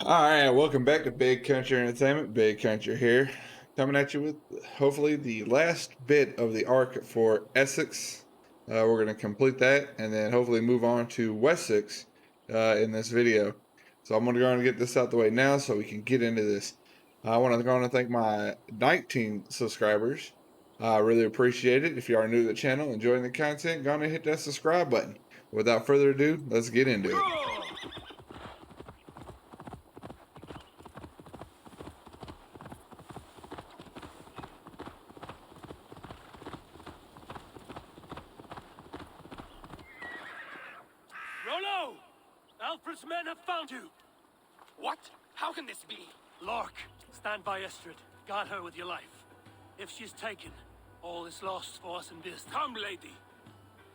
All right, welcome back to Big Country Entertainment. Big Country here, coming at you with hopefully the last bit of the arc for Essex. We're going to complete that and then hopefully move on to Wessex in this video. So I'm going to go and get this out the way now so we can get into this. I want to go on and thank my 19 subscribers. I really appreciate it. If you are new to the channel, enjoying the content, go on and hit that subscribe button. Without further ado, let's get into it. Rollo! Alfred's men have found you! What? How can this be? Lark, stand by Estrid. Guard her with your life. If she's taken, all is lost for us in this. Come, lady.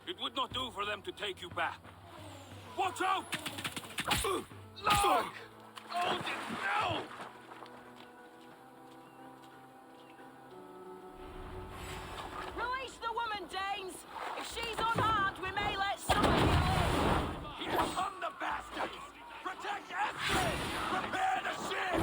It would not do for them to take you back. Watch out! Lark! Hold it now! Release the woman, Danes! If she's unharmed, we may let somebody live! Here come the bastards! Protect Essex! Prepare the ship!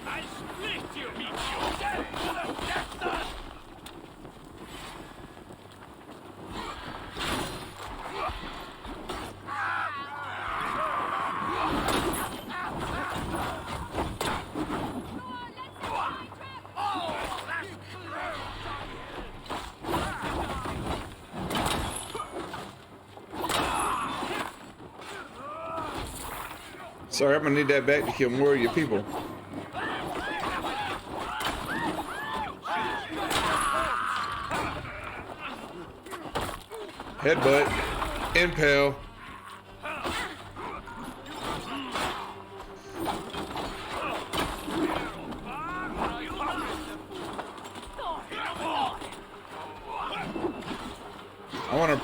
I'll split you, Michio! Death to the Dexter! Sorry, I'm gonna need that back to kill more of your people. Headbutt. Impale. I wanna...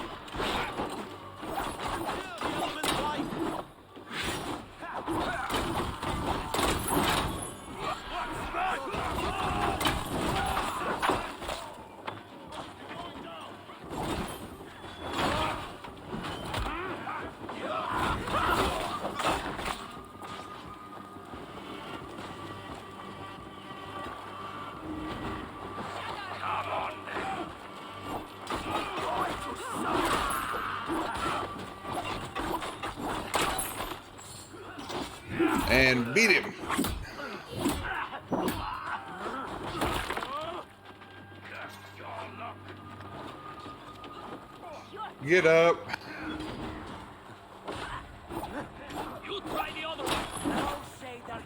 and beat him. Get up. You try the other one! Don't say they're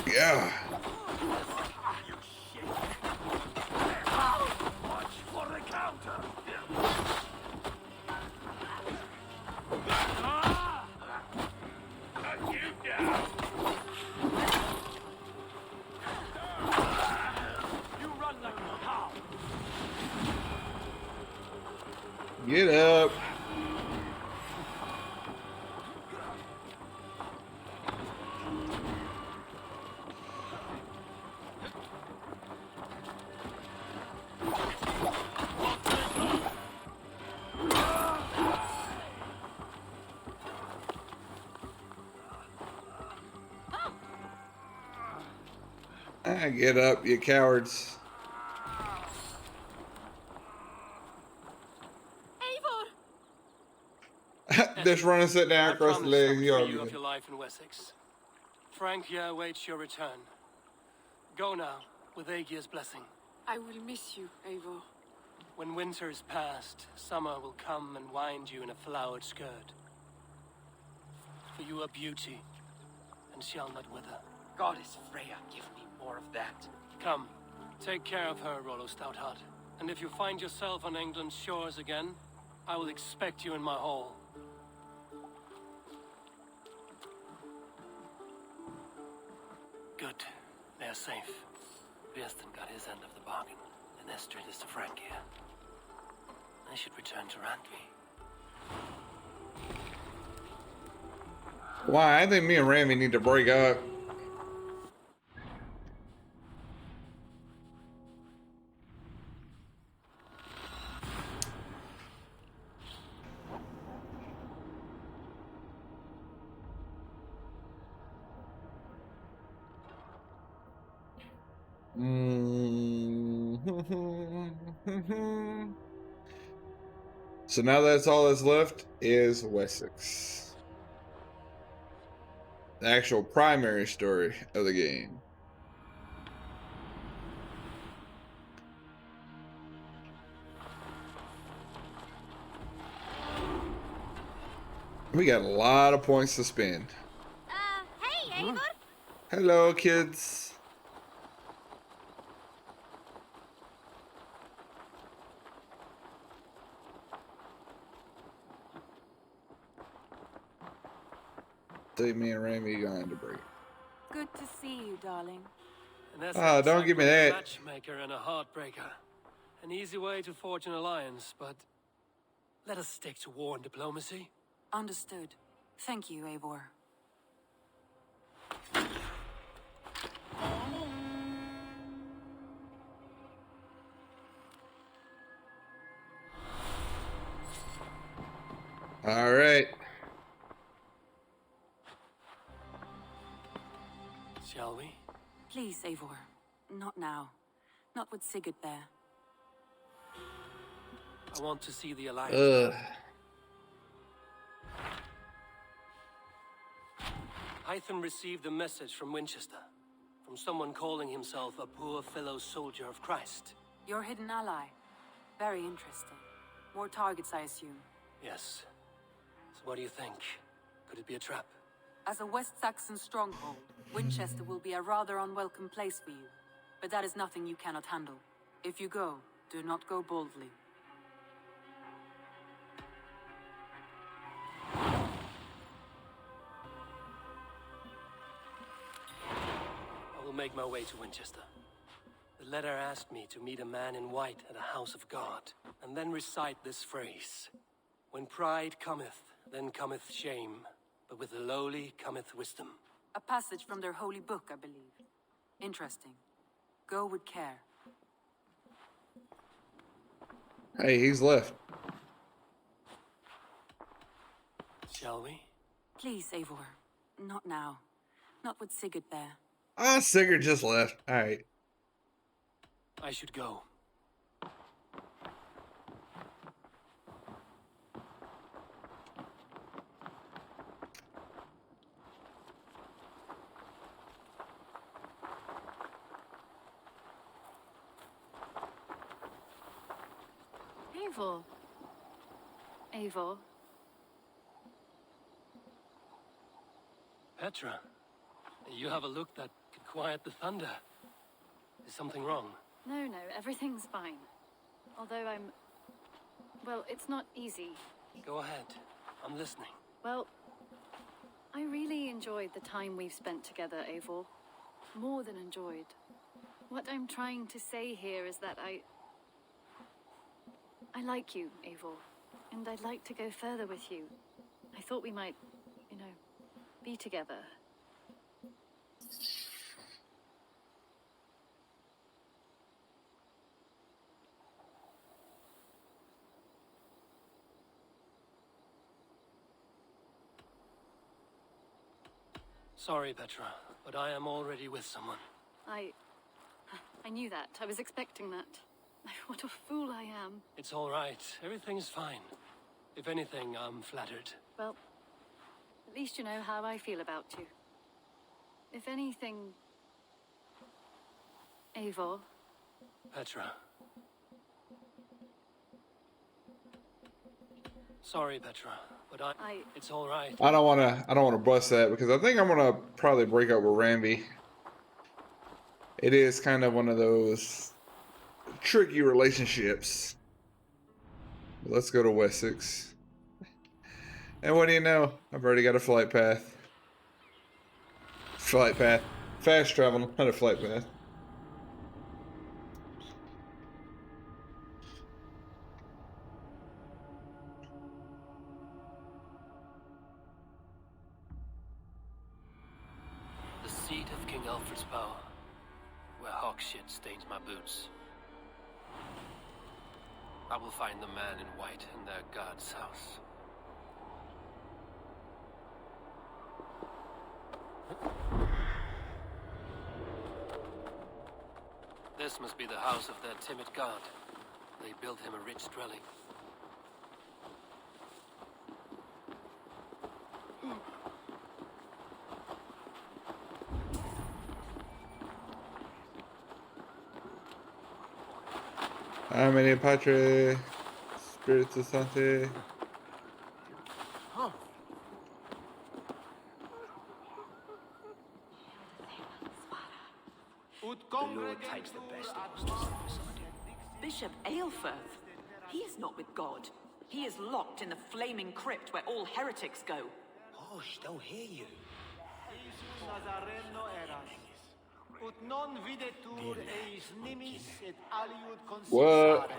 Yeah. Watch for the counter! Cut you down! You run like a hound! Get up. Get up, you cowards. Eivor! Just run and sit down I across the promised I legs. would You free all you of good. your life in Wessex. Francia awaits your return. Go now, with Aegir's blessing. I will miss you, Eivor. When winter is past, summer will come and wind you in a flowered skirt. for you a beauty, and shall not wither. Goddess Freya, give me more of that. Come, take care of her, Rollo Stoutheart. And if you find yourself on England's shores again, I will expect you in my hall. Good. They're safe. Vieston got his end of the bargain, and Estrid is to Francia. I should return to Randvi. Why? I think me and Rami need to break up. So now that's all that's left is Wessex. The actual primary story of the game. We got a lot of points to spend. Hey, Eivor. Hello, kids. Think me and Rami going to break. Good to see you, darling. And that's Ah, don't give me that. a matchmaker and a heartbreaker. An easy way to forge an alliance, but let us stick to war and diplomacy. Understood. Thank you, Eivor. All right. Shall we? Please, Eivor. Not now. Not with Sigurd there. I want to see the alliance. Ugh. Hytham received a message from Winchester, from someone calling himself a poor fellow soldier of Christ. Your hidden ally. Very interesting. More targets, I assume. Yes. So what do you think? Could it be a trap? As a West Saxon stronghold, Winchester will be a rather unwelcome place for you. But that is nothing you cannot handle. If you go, do not go boldly. I will make my way to Winchester. The letter asked me to meet a man in white at a house of God, and then recite this phrase. When pride cometh, then cometh shame, but with the lowly cometh wisdom. A passage from their holy book, I believe. Interesting. Go with care. Hey, he's left. Shall we? Please, Eivor. Not now. Not with Sigurd there. Ah, Sigurd just left. All right. I should go. Eivor. Eivor. Petra, you have a look that could quiet the thunder. Is something wrong? No, everything's fine. Although well, it's not easy. Go ahead. I'm listening. Well, I really enjoyed the time we've spent together, Eivor. More than enjoyed. What I'm trying to say here is that I like you, Eivor. And I'd like to go further with you. I thought we might, be together. Sorry, Petra, but I am already with someone. I knew that. I was expecting that. What a fool I am. It's all right. Everything's fine. If anything, I'm flattered. Well, at least you know how I feel about you. If anything... Eivor. Petra. Sorry, Petra, but it's all right. I don't wanna bust that because I think I'm gonna probably break up with Ramby. It is kind of one of those tricky relationships. Let's go to Wessex. And what do you know? I've already got a flight path. Flight path. Fast travel, not a flight path. The seat of King Alfred's power, where hawk shit stains my boots. I will find the man in white in their god's house. This must be the house of their timid god. They built him a rich dwelling. Amene Patre, Spiritus Sancti. The Lord takes the best of us to service I do. Bishop Aelfirth? He is not with God. He is locked in the flaming crypt where all heretics go. Hush, they'll hear you. What?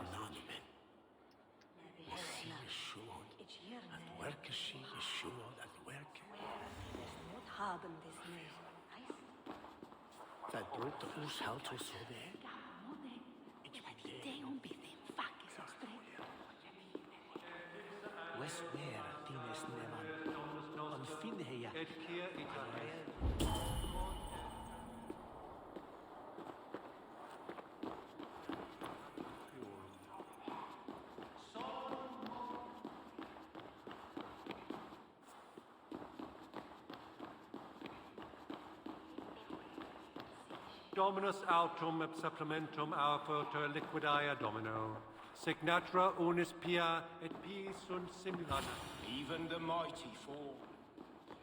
Dominus autum et supplementum aufertur liquidia domino. Signatra unis pia et pii sunt simulata. Even the mighty fall.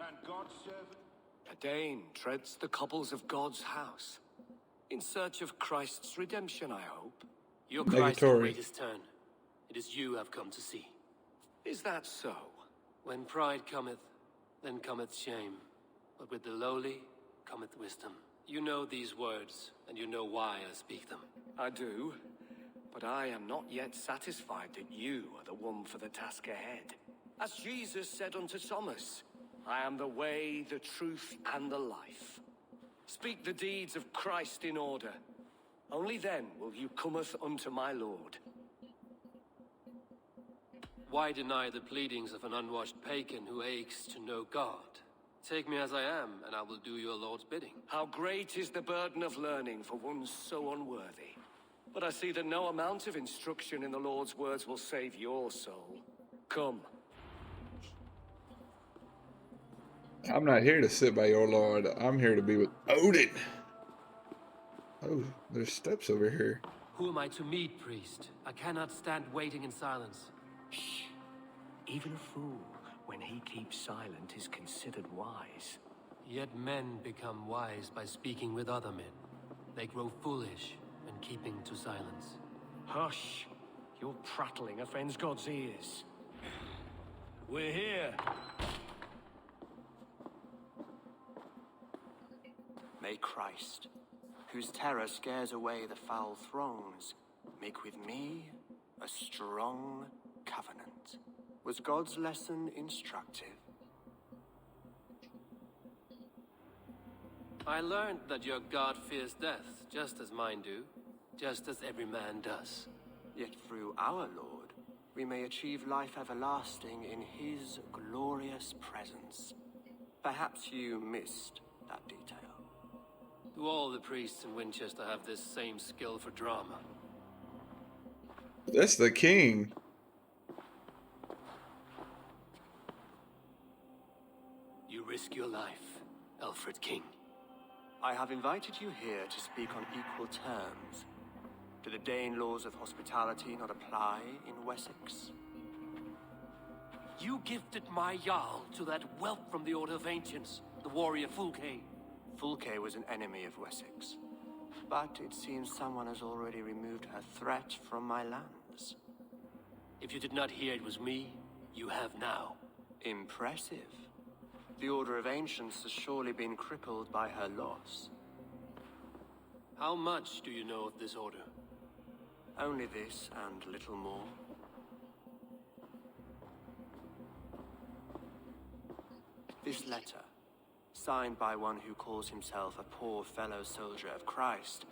And God's servant. A Dane treads the cobbles of God's house. In search of Christ's redemption, I hope. Your Christ will wait his turn. It is you I've come to see. Is that so? When pride cometh, then cometh shame. But with the lowly cometh wisdom. You know these words, and you know why I speak them. I do, but I am not yet satisfied that you are the one for the task ahead. As Jesus said unto Thomas, I am the way, the truth, and the life. Speak the deeds of Christ in order. Only then will you cometh unto my Lord. Why deny the pleadings of an unwashed pagan who aches to know God? Take me as I am, and I will do your Lord's bidding. How great is the burden of learning for one so unworthy. But I see that no amount of instruction in the Lord's words will save your soul. Come. I'm not here to sit by your Lord. I'm here to be with Odin. Oh, there's steps over here. Who am I to meet, priest? I cannot stand waiting in silence. Shh. Even a fool, when he keeps silent, is considered wise. Yet men become wise by speaking with other men. They grow foolish when keeping to silence. Hush! Your prattling offends God's ears. We're here. May Christ, whose terror scares away the foul throngs, make with me a strong covenant. Was God's lesson instructive? I learned that your God fears death, just as mine do, just as every man does. Yet through our Lord, we may achieve life everlasting in his glorious presence. Perhaps you missed that detail. Do all the priests in Winchester have this same skill for drama? That's the king. You risk your life, Alfred King. I have invited you here to speak on equal terms. Do the Dane laws of hospitality not apply in Wessex? You gifted my Jarl to that whelp from the Order of Ancients, the warrior Fulke. Fulke was an enemy of Wessex. But it seems someone has already removed her threat from my lands. If you did not hear it was me, you have now. Impressive. The Order of Ancients has surely been crippled by her loss. How much do you know of this order? Only this and little more. This letter, signed by one who calls himself a poor fellow soldier of Christ,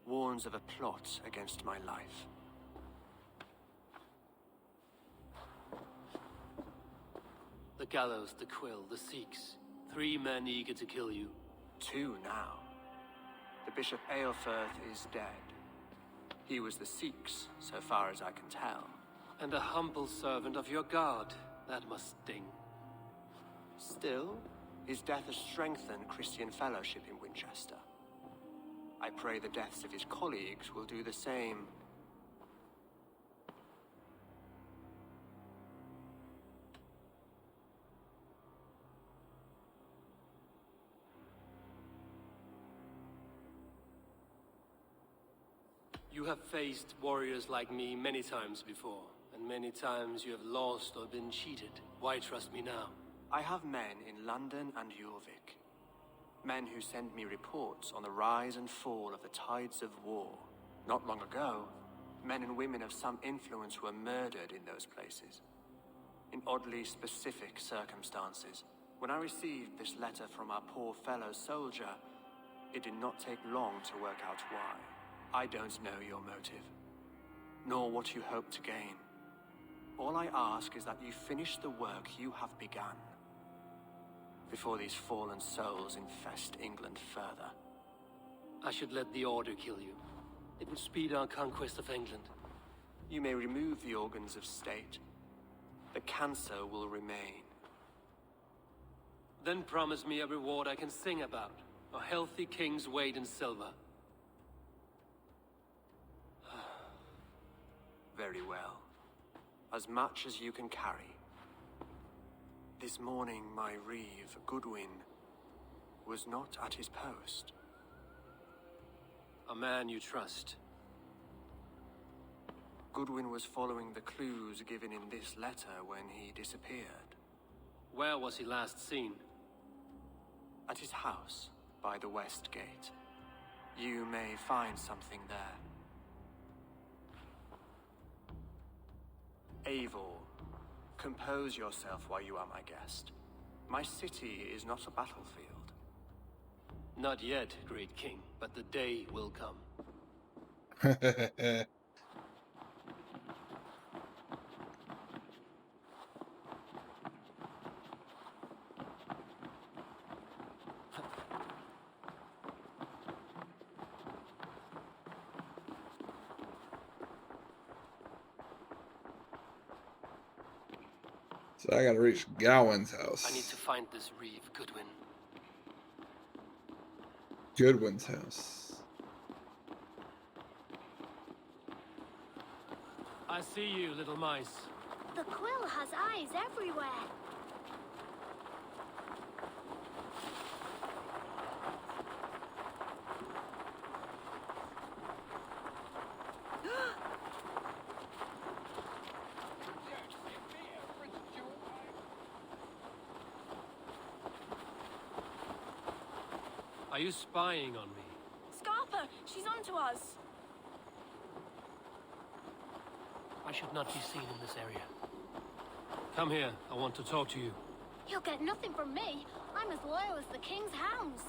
warns of a plot against my life. The gallows, the quill, the Sikhs. 3 men eager to kill you. 2 now. The Bishop Aelfirth is dead. He was the Sikhs, so far as I can tell. And a humble servant of your god. That must sting. Still, his death has strengthened Christian fellowship in Winchester. I pray the deaths of his colleagues will do the same. You have faced warriors like me many times before, and many times you have lost or been cheated. Why trust me now? I have men in London and Jorvik. Men who send me reports on the rise and fall of the tides of war. Not long ago, men and women of some influence were murdered in those places. In oddly specific circumstances. When I received this letter from our poor fellow soldier, it did not take long to work out why. I don't know your motive, nor what you hope to gain. All I ask is that you finish the work you have begun, before these fallen souls infest England further. I should let the Order kill you. It would speed our conquest of England. You may remove the organs of state. The cancer will remain. Then promise me a reward I can sing about. A healthy king's weight in silver. Very well. As much as you can carry. This morning, my reeve, Goodwin, was not at his post. A man you trust. Goodwin was following the clues given in this letter when he disappeared. Where was he last seen? At his house, by the West Gate. You may find something there. Eivor, compose yourself while you are my guest. My city is not a battlefield. Not yet, great king, but the day will come. So I gotta reach Gawain's house. I need to find this reeve, Goodwin. Goodwin's house. I see you, little mice. The quill has eyes everywhere. Are you spying on me? Scarpa, she's onto us. I should not be seen in this area. Come here, I want to talk to you. You'll get nothing from me. I'm as loyal as the king's hounds.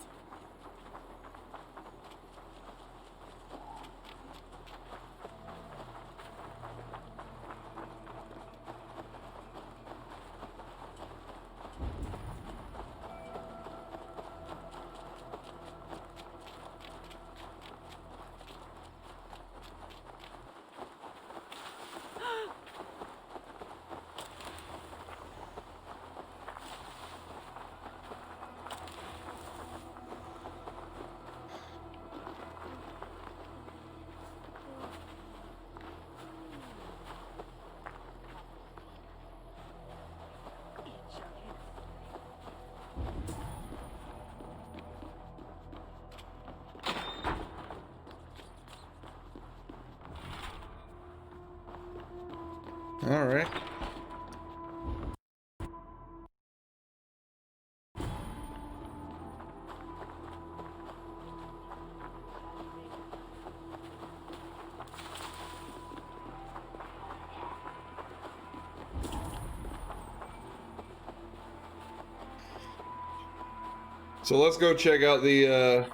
All right. So let's go check out the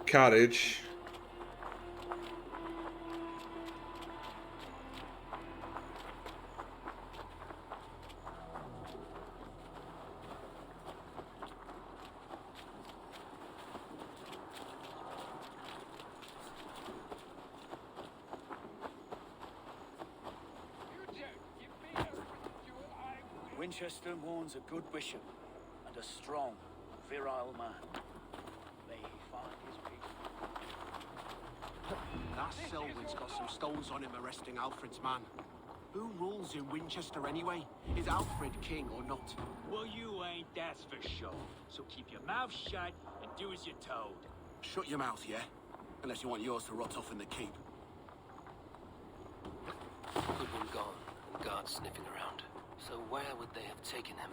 cottage. Winchester mourns a good bishop and a strong, virile man. May he find his peace. That Selwyn's got some stones on him arresting Alfred's man. Who rules in Winchester anyway? Is Alfred king or not? Well, you ain't, that's for sure. So keep your mouth shut and do as you're told. Shut your mouth, yeah? Unless you want yours to rot off in the keep. Goodwin gone, and guards sniffing around. So where would they have taken him?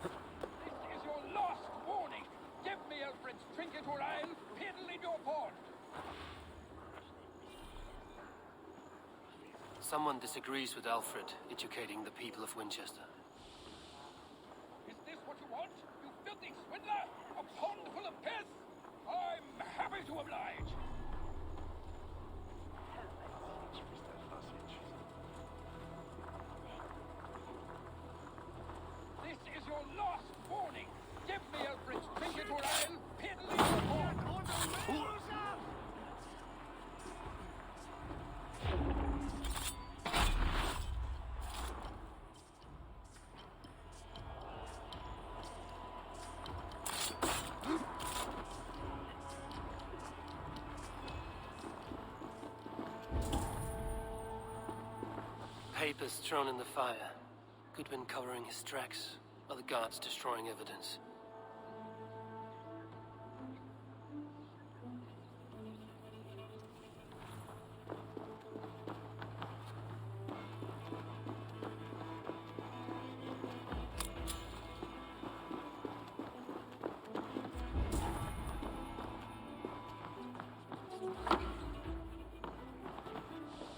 This is your last warning. Give me Alfred's trinket or I'll piddle in your port. Someone disagrees with Alfred educating the people of Winchester. Is this what you want, you filthy swindler? A pond full of piss? I'm happy to oblige. This is your last warning. Give me Alfred's trinket or I'll piddle in your port. Papers thrown in the fire. Goodwin covering his tracks, while the guards destroying evidence.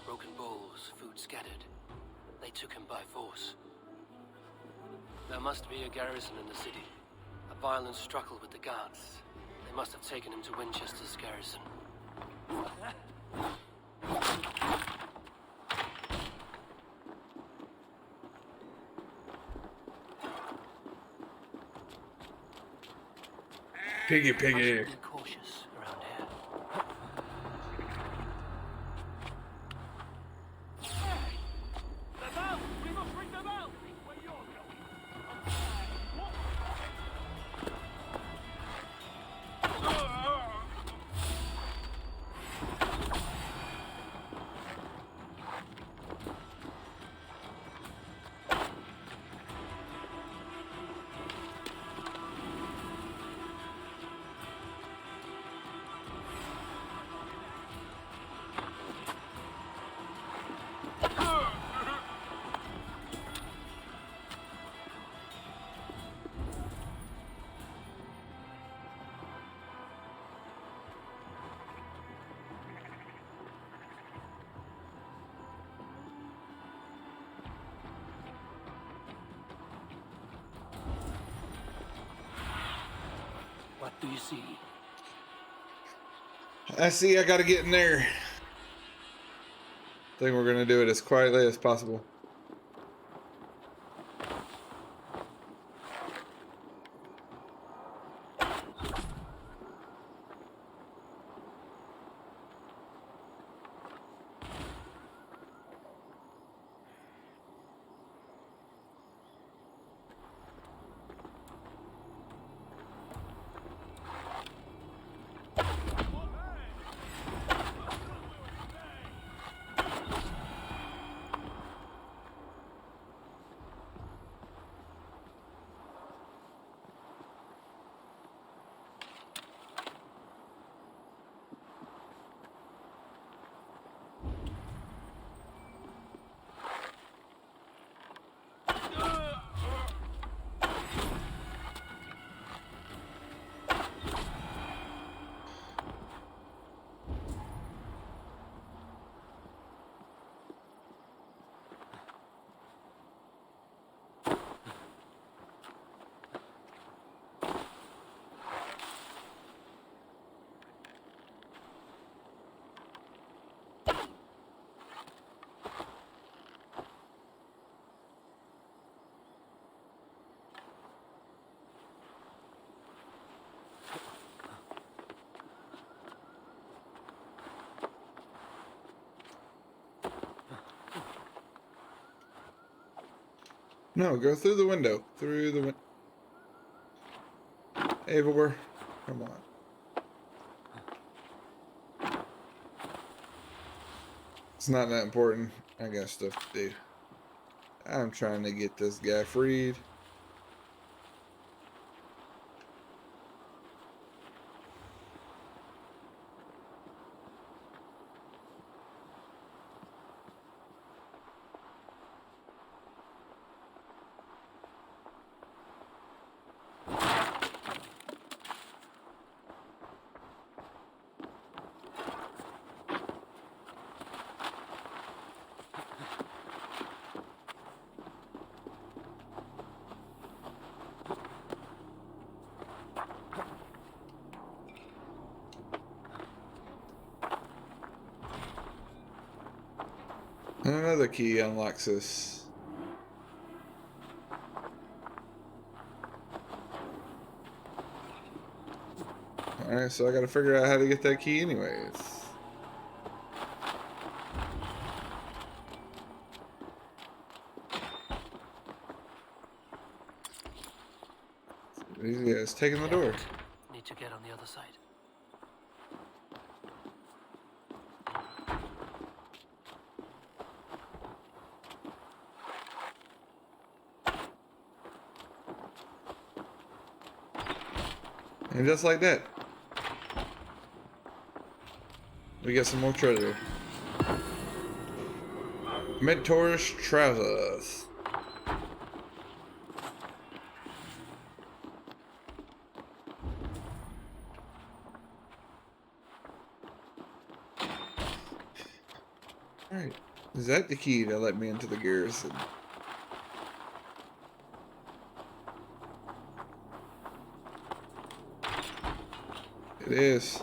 Broken bowls, food scattered. They took him by force. There must be a garrison in the city. A violent struggle with the guards. They must have taken him to Winchester's garrison. Piggy, I piggy. should be cautious around here. The bell! We must ring the bell! Where you're going. What do you see? I see. I got to get in there. I think we're gonna do it as quietly as possible. No, go through the window. Through the window. Eivor, come on. It's not that important. I got stuff to do. I'm trying to get this guy freed. And another key unlocks this. Alright, so I gotta figure out how to get that key anyways. Easy as taking the door. Need to get on the other side. And just like that, we get some more treasure. Mentor's trousers. Alright, is that the key to let me into the garrison? It is.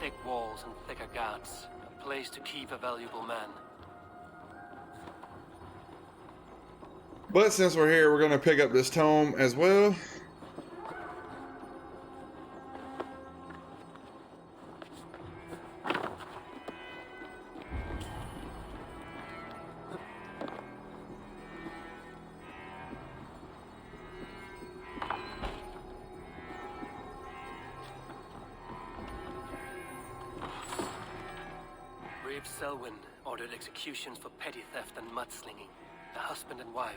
Thick walls and thicker guards. A place to keep a valuable man. But since we're here, we're going to pick up this tome as well. Dave Selwyn ordered executions for petty theft and mudslinging. The husband and wife,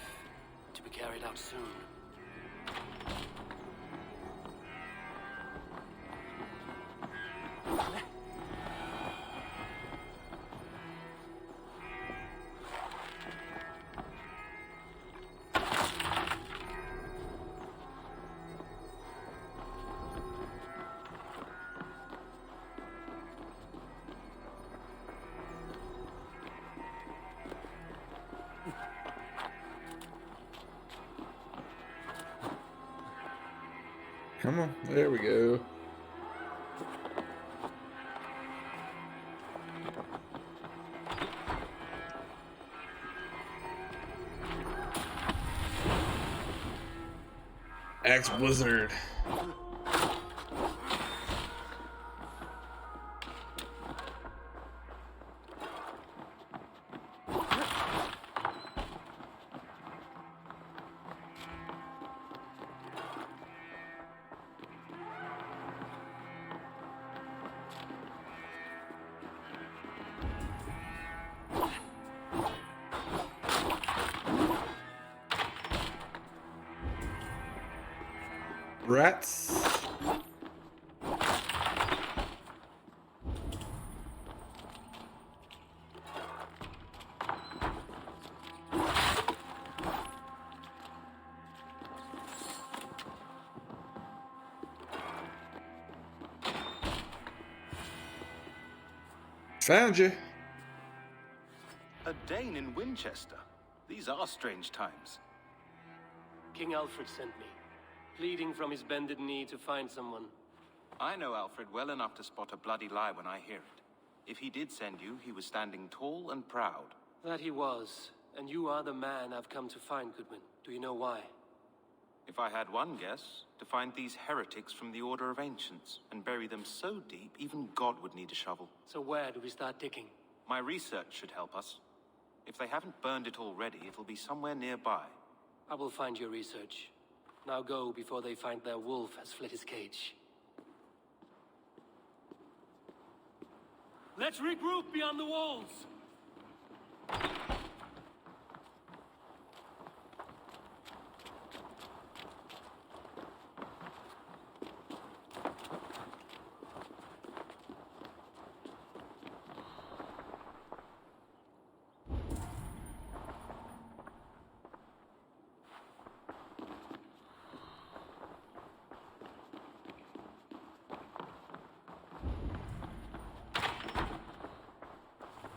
to be carried out soon. Come on, there we go. Axe Blizzard. Rats. Found you. A Dane in Winchester. These are strange times. King Alfred sent me, pleading from his bended knee to find someone. I know Alfred well enough to spot a bloody lie when I hear it. If he did send you, he was standing tall and proud. That he was, and you are the man I've come to find, Goodwin. Do you know why? If I had one guess, to find these heretics from the Order of Ancients and bury them so deep, even God would need a shovel. So where do we start digging? My research should help us. If they haven't burned it already, it'll be somewhere nearby. I will find your research. Now go before they find their wolf has fled his cage. Let's regroup beyond the walls!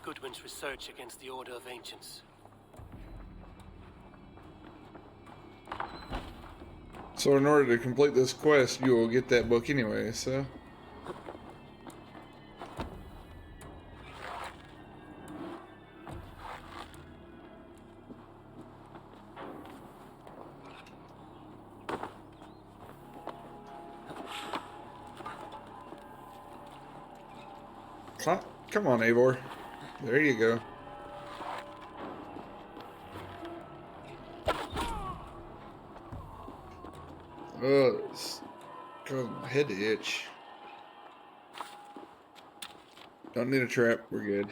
Goodwin's research against the Order of Ancients. So in order to complete this quest, you will get that book anyway, so... Come on, Eivor. There you go. Oh, it's causing my head to itch. Don't need a trap. We're good.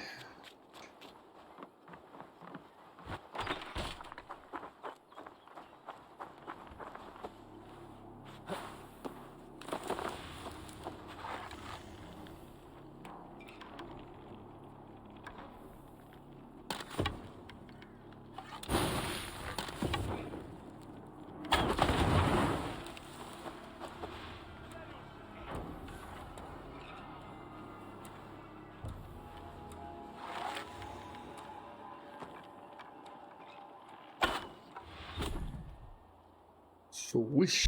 Swish.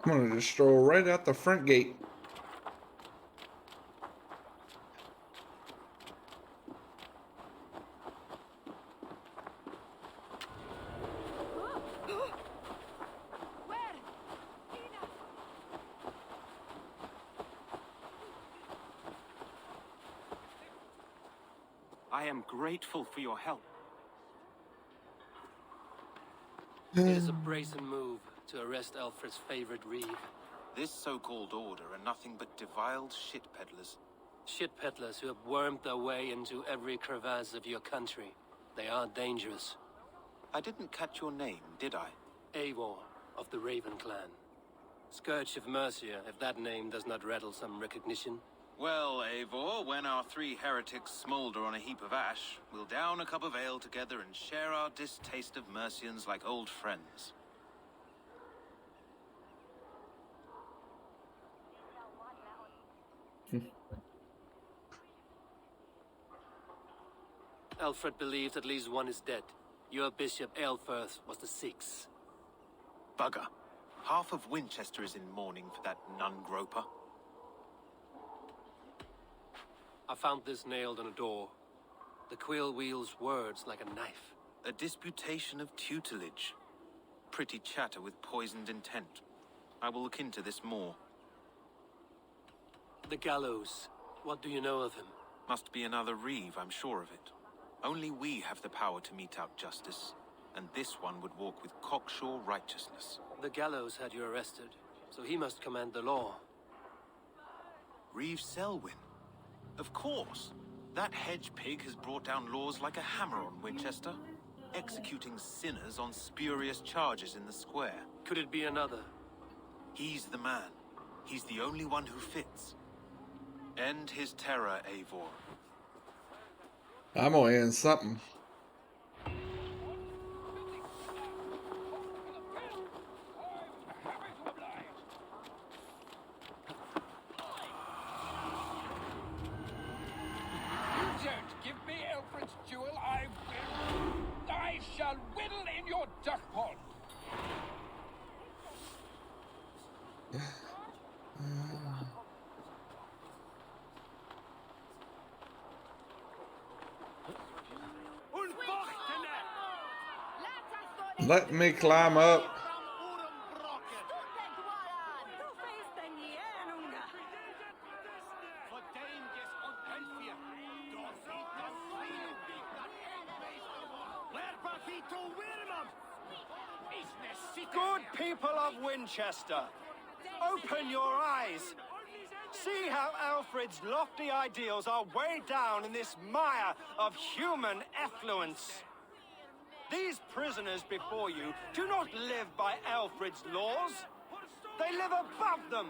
I'm gonna just stroll right out the front gate. I am grateful for your help. It is a brazen move to arrest Alfred's favorite reeve. This so-called order are nothing but deviled shit peddlers. Shit peddlers who have wormed their way into every crevasse of your country. They are dangerous. I didn't catch your name, did I? Eivor, of the Raven clan. Scourge of Mercia, if that name does not rattle some recognition. Well, Eivor, when our 3 heretics smolder on a heap of ash, we'll down a cup of ale together and share our distaste of Mercians like old friends. Alfred believes at least one is dead. Your bishop, Aelfirth, was the 6th. Bugger. Half of Winchester is in mourning for that nun-groper. I found this nailed on a door. The quill wields words like a knife. A disputation of tutelage. Pretty chatter with poisoned intent. I will look into this more. The gallows. What do you know of him? Must be another reeve, I'm sure of it. Only we have the power to mete out justice, and this one would walk with cocksure righteousness. The gallows had you arrested, so he must command the law. Reeve Selwyn? Of course. That hedge pig has brought down laws like a hammer on Winchester, executing sinners on spurious charges in the square. Could it be another? He's the man. He's the only one who fits. End his terror, Eivor. I'm gonna end something. Don't give me Alfred's jewel, I shall whittle in your duck pond. Let me climb up. Good people of Winchester, open your eyes. See how Alfred's lofty ideals are weighed down in this mire of human effluence. These prisoners before you do not live by Alfred's laws. They live above them.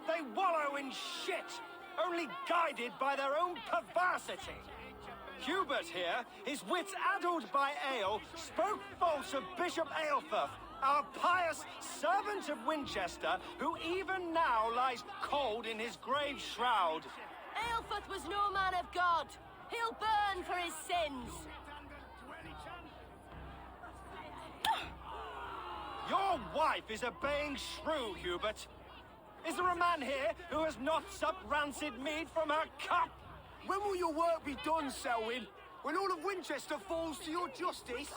They wallow in shit, only guided by their own perversity. Hubert here, his wits addled by ale, spoke false of Bishop Aelfirth, our pious servant of Winchester, who even now lies cold in his grave shroud. Aelfirth was no man of God. He'll burn for his sins. Your wife is a baying shrew, Hubert. Is there a man here who has not supped rancid mead from her cup? When will your work be done, Selwyn? When all of Winchester falls to your justice?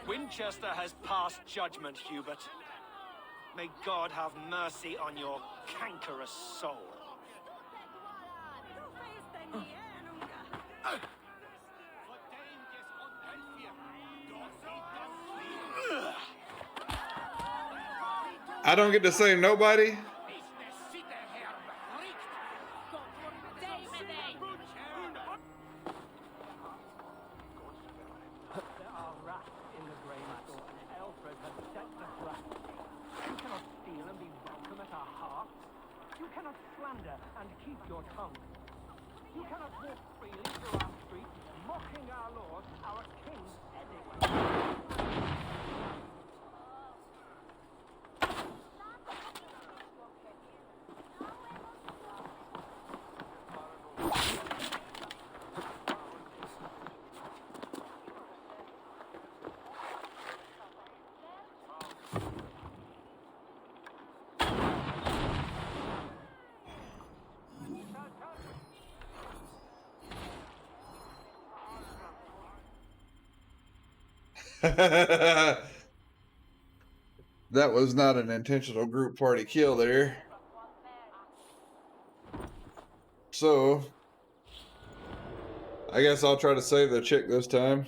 Winchester has passed judgment, Hubert. May God have mercy on your cankerous soul. I don't get to say nobody. And keep your tongue. You cannot walk freely through our streets, mocking our lord, our king, anyway. That was not an intentional group party kill there. So, I guess I'll try to save the chick this time.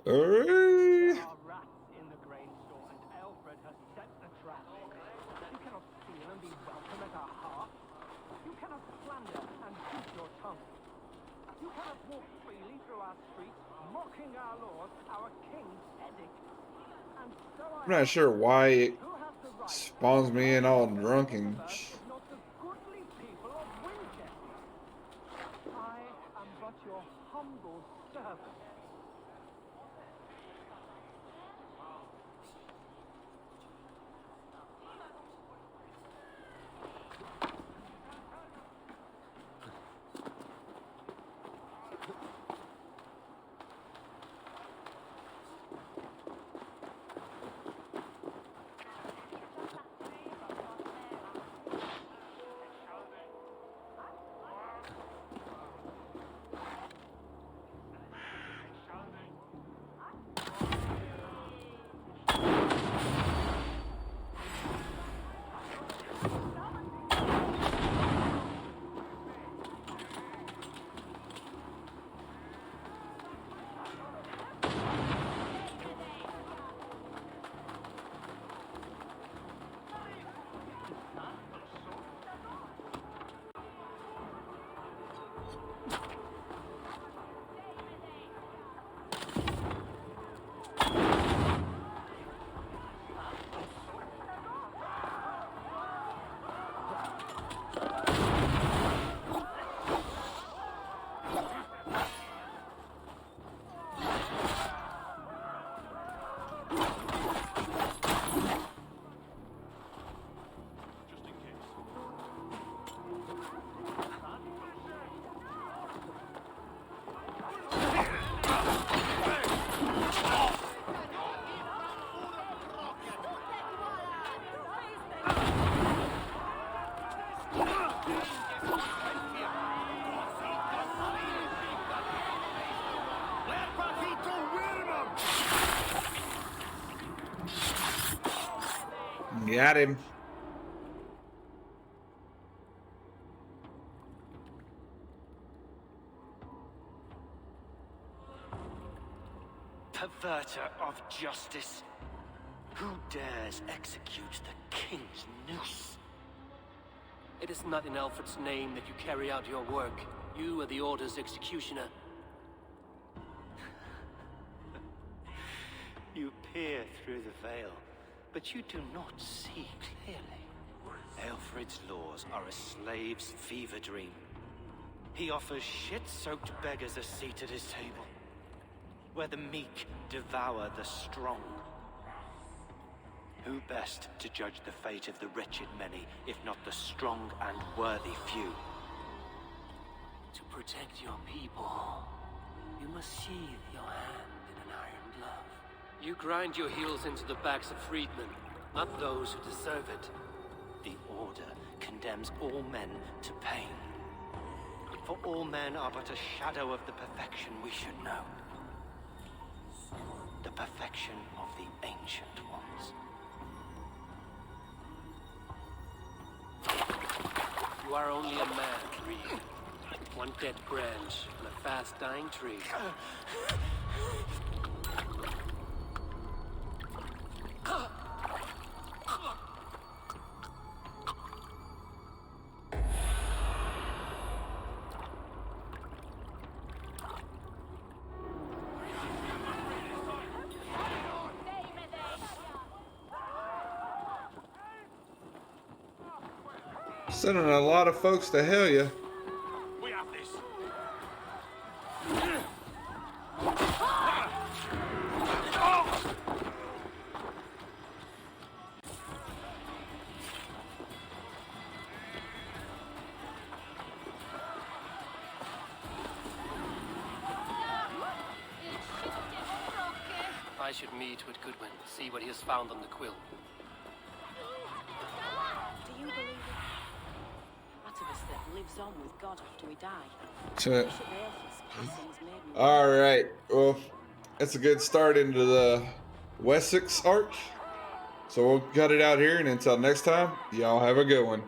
Alright. You cannot walk freely through our streets, mocking our lord, our king, Essex. And so I'm not sure why it spawns me in all drunk and... not the goodly people of Winchester. I am but your humble servant. Got him. Perverter of justice. Who dares execute the king's noose? It is not in Alfred's name that you carry out your work. You are the Order's executioner. You peer through the veil, but you do not see clearly. Alfred's laws are a slave's fever dream. He offers shit-soaked beggars a seat at his table, where the meek devour the strong. Who best to judge the fate of the wretched many, if not the strong and worthy few? To protect your people, you must sheathe your hand in an iron glove. You grind your heels into the backs of freedmen, not those who deserve it. The Order condemns all men to pain. For all men are but a shadow of the perfection we should know. The perfection of the Ancient Ones. You are only a man, Reed. One dead branch on a fast-dying tree. Sending a lot of folks to hell, yeah. We have this. I should meet with Goodwin, see what he has found on the quill. lives on with God after he died. Shit. Bishop Aelfred's passing's made me All right. Well, that's a good start into the Wessex arc. So we'll cut it out here, and until next time, y'all have a good one.